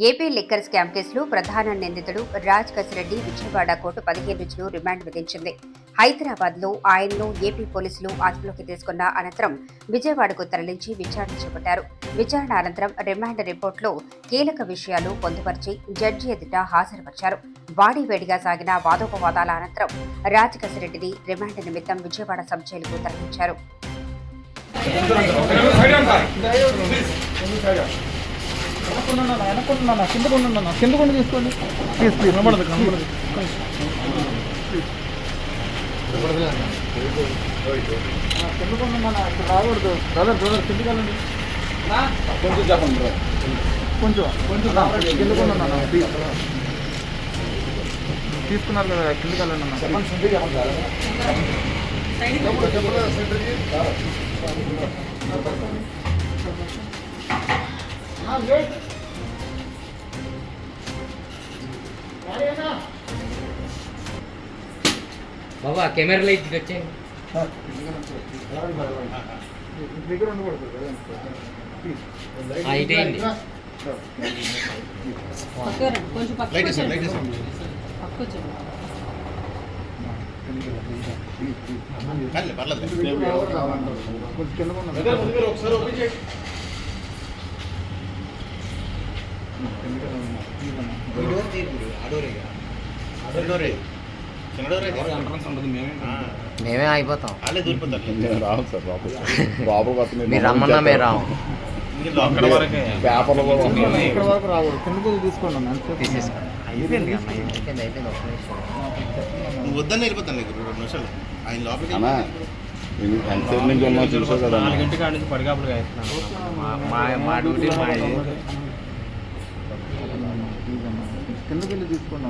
AP liquor scam కేసులో ప్రధాన నిందితుడు రాజ్ కసిరెడ్డి విజయవాడ కోర్టు 15 రోజులు రిమాండ్ విధించింది. హైదరాబాద్ లో ఆయన్ను ఏపీ పోలీసులు అదుపులోకి తీసుకున్న అనంతరం విజయవాడకు తరలించి విచారణ చేపట్టారు. విచారణ అనంతరం రిమాండ్ రిపోర్టులో కీలక విషయాలు పొందుపరిచి జడ్జి ఎదుట హాజరుపరిచారు. వాడివేడిగా సాగిన వాదోపవాదాల అనంతరం రాజ్ కసిరెడ్డిని రిమాండ్ నిమిత్తం విజయవాడ సబ్ జైలుకు తరలించారు. కిందకుండా తీసుకోండి ప్లీజ్ ప్లీజ్ కనబడదు కనబడదు కిందకుండా రాకూడదు బ్రదర్ బ్రదర్ కిందకి వెళ్ళండి కొంచెం చెప్పండి బ్రదర్ కొంచెం కొంచెం కిందకుండా తీసుకున్నారు కదా కిందకి వెళ్ళండి బాబా కెమెరా లైట్ వచ్చాయి ఇటేయండి మేమే అయిపోతాం మీరు రమ్మన్నా మేము రాము ఇక్కడ వరకు రాకూడదు కిందకి తీసుకోండి తీసేసుకోండి అయిపోయింది అయిపోయింది వద్దని వెళ్ళిపోతాను 2 నిమిషాలు ఆయన లోపలికి గంటకి ఆడి నుంచి పడిగాపులుగా వేస్తున్నాను మా డ్యూటీ మా కిందకి వెళ్ళి తీసుకోండి